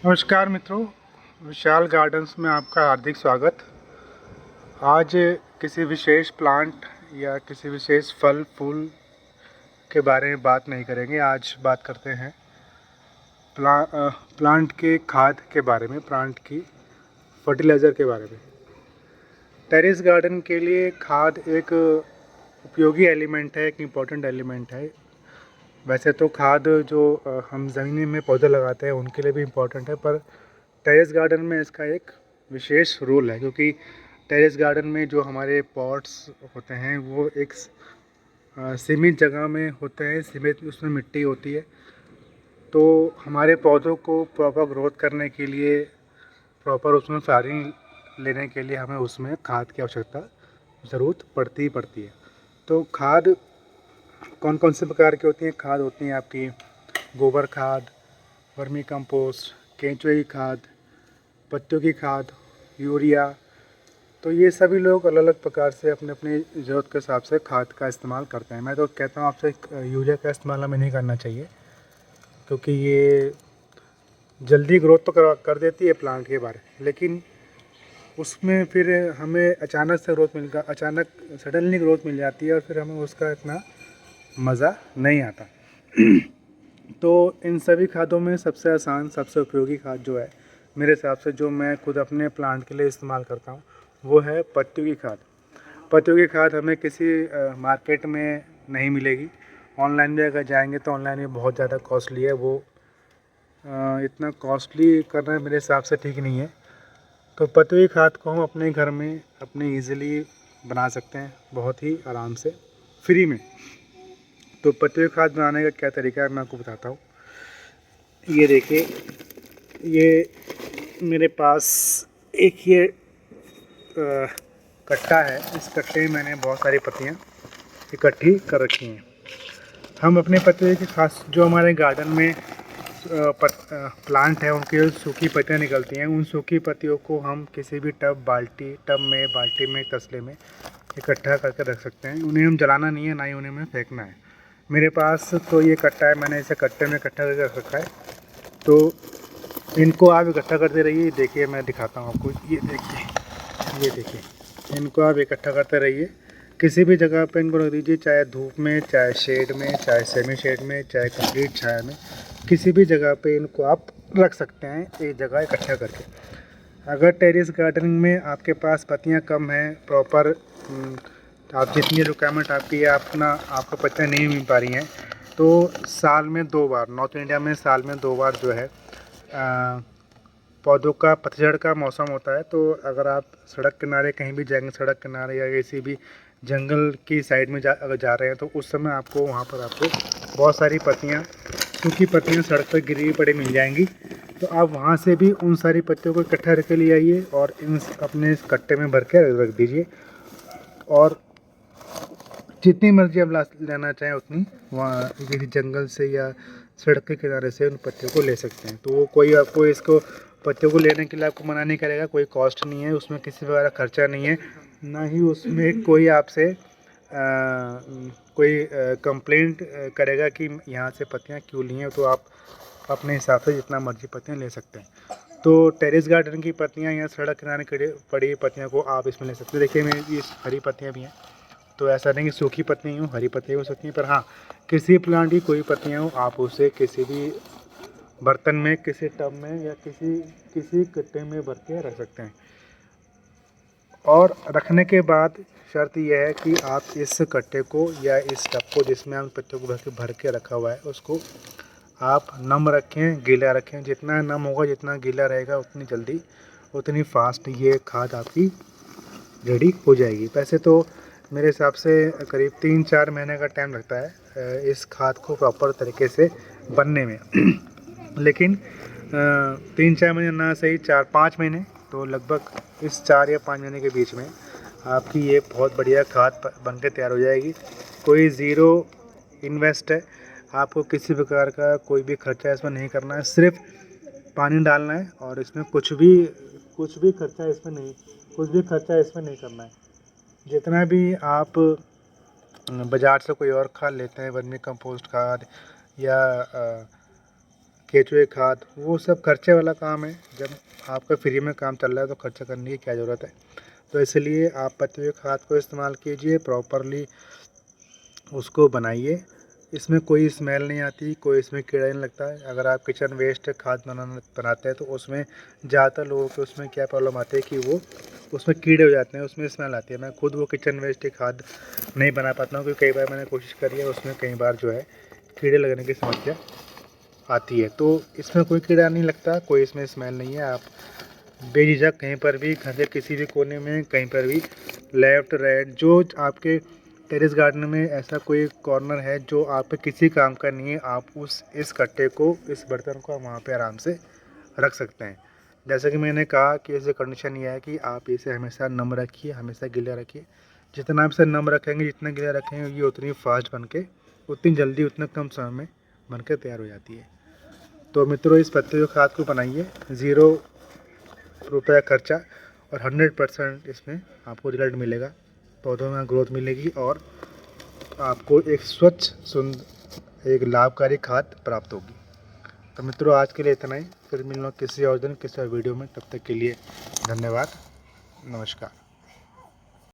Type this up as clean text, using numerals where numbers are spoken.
नमस्कार मित्रों, विशाल गार्डन्स में आपका हार्दिक स्वागत। आज किसी विशेष प्लांट या किसी विशेष फल फूल के बारे में बात नहीं करेंगे। आज बात करते हैं प्लांट के खाद के बारे में, प्लांट की फर्टिलाइज़र के बारे में। टेरेस गार्डन के लिए खाद एक उपयोगी एलिमेंट है, एक इम्पॉर्टेंट एलिमेंट है। वैसे तो खाद जो हम ज़मीन में पौधे लगाते हैं उनके लिए भी इम्पॉर्टेंट है, पर टेरेस गार्डन में इसका एक विशेष रोल है, क्योंकि टेरेस गार्डन में जो हमारे पॉट्स होते हैं वो एक सीमित जगह में होते हैं, सीमित उसमें मिट्टी होती है। तो हमारे पौधों को प्रॉपर ग्रोथ करने के लिए, प्रॉपर उसमें फ्लावरिंग लेने के लिए हमें उसमें खाद की आवश्यकता ज़रूरत पड़ती ही पड़ती है। तो खाद कौन कौन से प्रकार की होती हैं? खाद होती हैं आपकी गोबर खाद, वर्मी कंपोस्ट, केंचुए की खाद, पत्तियों की खाद, यूरिया। तो ये सभी लोग अलग अलग प्रकार से अपने अपनी ज़रूरत के हिसाब से खाद का इस्तेमाल करते हैं। मैं तो कहता हूँ आपसे यूरिया का इस्तेमाल हमें नहीं करना चाहिए, क्योंकि ये जल्दी ग्रोथ तो कर देती है प्लांट के बारे, लेकिन उसमें फिर हमें अचानक सडनली ग्रोथ मिल जाती है और फिर हमें उसका इतना मज़ा नहीं आता। तो इन सभी खादों में सबसे आसान, सबसे उपयोगी खाद जो है मेरे हिसाब से, जो मैं खुद अपने प्लांट के लिए इस्तेमाल करता हूँ, वो है पत्तियों की खाद। पत्तियों की खाद हमें किसी मार्केट में नहीं मिलेगी। ऑनलाइन भी अगर जाएंगे तो ऑनलाइन भी बहुत ज़्यादा कॉस्टली है। वो इतना कॉस्टली करना मेरे हिसाब से ठीक नहीं है। तो पत्तियों की खाद को हम अपने घर में अपने ईज़िली बना सकते हैं, बहुत ही आराम से, फ्री में। तो पत्तियों की खाद बनाने का क्या तरीका है मैं आपको बताता हूँ। ये देखिए, ये मेरे पास एक ये कट्टा है। इस कट्टे में मैंने बहुत सारी पत्तियाँ इकट्ठी कर रखी हैं। हम अपने पत्ते की खास, जो हमारे गार्डन में प्लांट है उनकी सूखी पत्तियाँ निकलती हैं, उन सूखी पत्तियों को हम किसी भी बाल्टी में, तसले में इकट्ठा करके रख सकते हैं। उन्हें हम जलाना नहीं है, ना ही उन्हें हमें फेंकना है। मेरे पास तो ये कट्टा है, मैंने इसे कट्टे में इकट्ठा करके रख रखा है। तो इनको आप इकट्ठा करते रहिए। देखिए, मैं दिखाता हूँ आपको। ये देखिए, इनको आप इकट्ठा करते रहिए। किसी भी जगह पे इनको रख दीजिए, चाहे धूप में, चाहे शेड में, चाहे सेमी शेड में, चाहे कंप्लीट छाया में। किसी भी जगह पे इनको आप रख सकते हैं एक जगह इकट्ठा करके। अगर टेरेस गार्डनिंग में आपके पास पत्तियां कम हैं, प्रॉपर आप जितनी रिक्वायरमेंट आपकी है, आपको पत्तियां नहीं मिल पा रही हैं, तो साल में 2 बार, नॉर्थ इंडिया में साल में 2 बार जो है पौधों का पतझड़ का मौसम होता है। तो अगर आप सड़क किनारे कहीं भी जाएंगे, सड़क किनारे या किसी भी जंगल की साइड में अगर जा रहे हैं, तो उस समय आपको वहाँ पर आपको बहुत सारी पत्तियाँ, सूखी पत्तियाँ सड़क पर गिरी हुई पड़ी मिल जाएंगी। तो आप वहाँ से भी उन सारी पत्तियों को इकट्ठा करके ले आइए और अपने इस कट्टे में भर के रख दीजिए। और जितनी मर्जी आप लेना चाहें उतनी वहाँ किसी जंगल से या सड़क के किनारे से उन पत्तियों को ले सकते हैं। तो वो कोई आपको इसको पत्तियों को लेने के लिए आपको मना नहीं करेगा। कोई कॉस्ट नहीं है उसमें, किसी प्रकार का खर्चा नहीं है, ना ही उसमें कोई आपसे कोई कंप्लेंट करेगा कि यहाँ से पत्तियाँ क्यों ली हैं। तो आप अपने हिसाब से जितना मर्जी पत्तियाँ ले सकते हैं। तो टेरेस गार्डन की पत्तियाँ या सड़क किनारे पड़ी पत्तियों को आप इसमें ले सकते हैं। देखिए, मेरी ये हरी पत्तियाँ भी हैं। तो ऐसा नहीं कि सूखी पत्तियाँ हो, हरी पत्तियाँ हो सकती हैं, पर हाँ, किसी प्लांट की कोई पत्तियाँ हो, आप उसे किसी भी बर्तन में, किसी टब में या किसी कट्टे में भर के रख सकते हैं। और रखने के बाद शर्त यह है कि आप इस कट्टे को या इस टब को जिसमें आप पत्तियों को भर के रखा हुआ है, उसको आप नम रखें, गीला रखें। जितना नम होगा, जितना गीला रहेगा, उतनी जल्दी, उतनी फास्ट ये खाद आपकी रेडी हो जाएगी। वैसे तो मेरे हिसाब से करीब 3-4 महीने का टाइम लगता है इस खाद को प्रॉपर तरीके से बनने में। लेकिन 3-4 महीने ना सही, 4-5 महीने, तो लगभग इस 4 या 5 महीने के बीच में आपकी ये बहुत बढ़िया खाद बन के तैयार हो जाएगी। कोई ज़ीरो इन्वेस्ट है, आपको किसी प्रकार का कोई भी खर्चा इसमें नहीं करना है, सिर्फ पानी डालना है। और इसमें कुछ भी खर्चा इसमें नहीं करना है। जितना भी आप बाज़ार से कोई और खाद लेते हैं, वर्मी कंपोस्ट खाद या केंचुए खाद, वो सब खर्चे वाला काम है। जब आपका फ्री में काम चल रहा है तो खर्चा करने की क्या ज़रूरत है। तो इसलिए आप पत्ती खाद को इस्तेमाल कीजिए, प्रॉपरली उसको बनाइए। इसमें कोई स्मेल नहीं आती, कोई इसमें कीड़ा नहीं लगता है। अगर आप किचन वेस्ट खाद बनाते हैं तो उसमें ज़्यादातर लोगों को उसमें क्या प्रॉब्लम आती है कि वो उसमें कीड़े हो जाते हैं, उसमें स्मेल आती है। मैं खुद वो किचन वेस्ट खाद नहीं बना पाता हूँ, क्योंकि कई बार मैंने कोशिश करी है, उसमें कई बार जो है कीड़े लगने की समस्या आती है। तो इसमें कोई कीड़ा नहीं लगता, कोई इसमें स्मेल नहीं है। आप बेझिझक कहीं पर भी, घर के किसी भी कोने में, कहीं पर भी, लेफ़्ट राइट, जो आपके टेरेस गार्डन में ऐसा कोई कॉर्नर है जो आप पे किसी काम का नहीं है, आप इस कट्टे को, इस बर्तन को वहाँ पे आराम से रख सकते हैं। जैसे कि मैंने कहा कि इसे कंडीशन ये है कि आप इसे हमेशा नम रखिए, हमेशा गीला रखिए। जितना आप इसे नम रखेंगे, जितना गीला रखेंगे, ये उतनी फास्ट बन के, उतनी जल्दी, उतने कम समय में बन के तैयार हो जाती है। तो मित्रों, इस पत्ते खाद को बनाइए, 0 रुपया खर्चा और 100% इसमें आपको रिजल्ट मिलेगा। पौधों में ग्रोथ मिलेगी और आपको एक स्वच्छ, एक लाभकारी खाद प्राप्त होगी। तो मित्रों, आज के लिए इतना ही। फिर मिलना किसी और दिन, किसी और वीडियो में। तब तक के लिए धन्यवाद, नमस्कार।